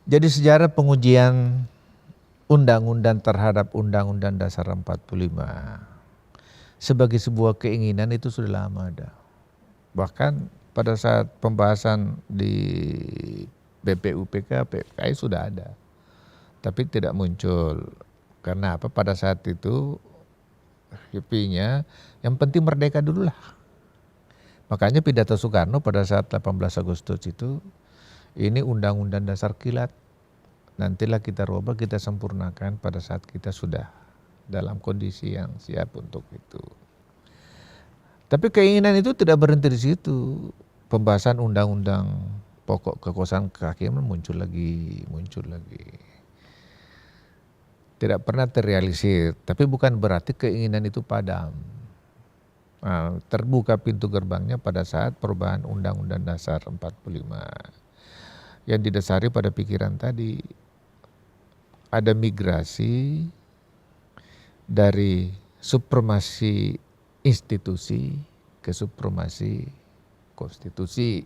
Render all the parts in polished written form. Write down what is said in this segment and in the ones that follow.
Jadi sejarah pengujian undang-undang terhadap Undang-Undang Dasar 45 sebagai sebuah keinginan itu sudah lama ada. Bahkan pada saat pembahasan di BPUPK, PPKI sudah ada. Tapi tidak muncul. Karena apa? Pada saat itu HIPI-nya yang penting merdeka dulu lah. Makanya pidato Soekarno pada saat 18 Agustus itu, ini Undang-Undang Dasar kilat. Nantilah kita rubah, kita sempurnakan pada saat kita sudah dalam kondisi yang siap untuk itu. Tapi keinginan itu tidak berhenti di situ. Pembahasan undang-undang pokok kekuasaan kehakiman muncul lagi. Tidak pernah terrealisir, tapi bukan berarti keinginan itu padam. Nah, terbuka pintu gerbangnya pada saat perubahan Undang-Undang Dasar 45 yang didasari pada pikiran tadi. Ada migrasi dari supremasi institusi ke supremasi konstitusi,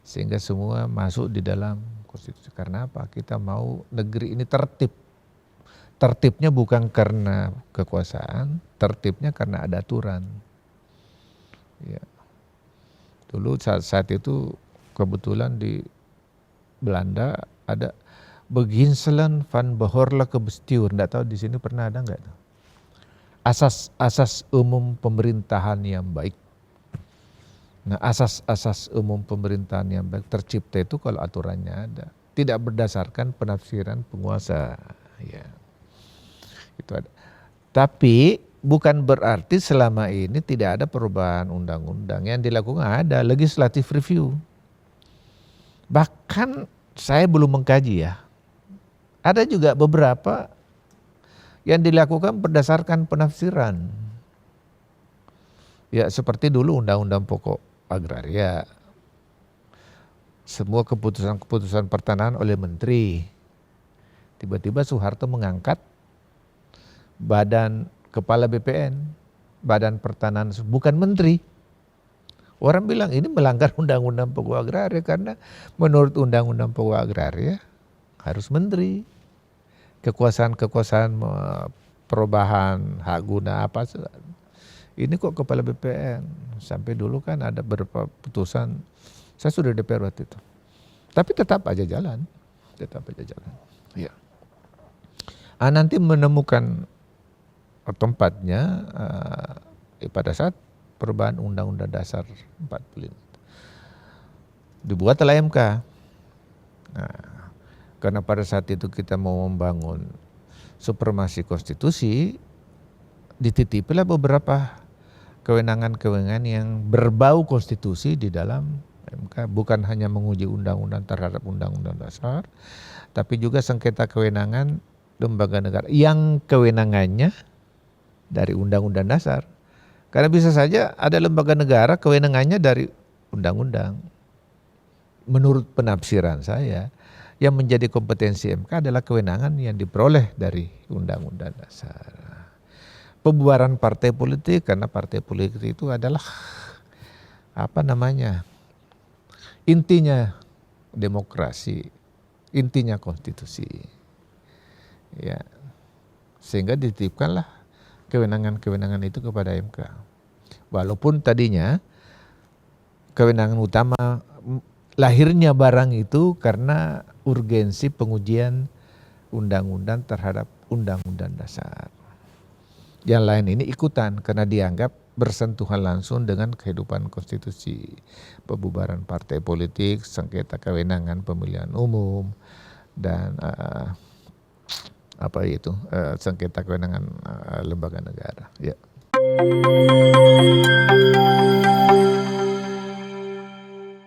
sehingga semua masuk di dalam konstitusi. Karena apa? Kita mau negeri ini tertib. Tertibnya bukan karena kekuasaan, tertibnya karena ada aturan. Ya. Dulu saat itu kebetulan di Belanda ada Beginselen van Behoorlijke Bestuur. Nggak tahu di sini pernah ada nggak? Asas-asas umum pemerintahan yang baik. Nah, asas-asas umum pemerintahan yang baik tercipta itu kalau aturannya ada, tidak berdasarkan penafsiran penguasa. Ya, itu ada. Tapi bukan berarti selama ini tidak ada perubahan undang-undang. Yang dilakukan ada legislative review. Bahkan saya belum mengkaji ya. Ada juga beberapa yang dilakukan berdasarkan penafsiran. Ya seperti dulu Undang-Undang Pokok Agraria. Semua keputusan-keputusan pertanahan oleh menteri. Tiba-tiba Soeharto mengangkat badan kepala BPN, badan pertanahan, bukan menteri. Orang bilang ini melanggar Undang-Undang Pokok Agraria karena menurut Undang-Undang Pokok Agraria harus menteri. Kekuasaan-kekuasaan perubahan hak guna apa, ini kok kepala BPN. Sampai dulu kan ada beberapa putusan, saya sudah DPR waktu itu. Tapi tetap aja jalan. Ya. Nanti menemukan tempatnya pada saat perubahan Undang-Undang Dasar 45. Dibuat oleh MK. Nah, karena pada saat itu kita mau membangun supremasi konstitusi, dititipilah beberapa kewenangan-kewenangan yang berbau konstitusi di dalam MK. Bukan hanya menguji undang-undang terhadap undang-undang dasar, tapi juga sengketa kewenangan lembaga negara yang kewenangannya dari undang-undang dasar. Karena bisa saja ada lembaga negara kewenangannya dari undang-undang. Menurut penafsiran saya, yang menjadi kompetensi MK adalah kewenangan yang diperoleh dari undang-undang dasar. Pembubaran partai politik, karena partai politik itu adalah intinya demokrasi, intinya konstitusi. Ya, sehingga dititipkanlah kewenangan-kewenangan itu kepada MK. Walaupun tadinya kewenangan utama lahirnya barang itu karena urgensi pengujian undang-undang terhadap undang-undang dasar. Yang lain ini ikutan karena dianggap bersentuhan langsung dengan kehidupan konstitusi. Pembubaran partai politik, sengketa kewenangan pemilihan umum, dan sengketa kewenangan lembaga negara. Ya.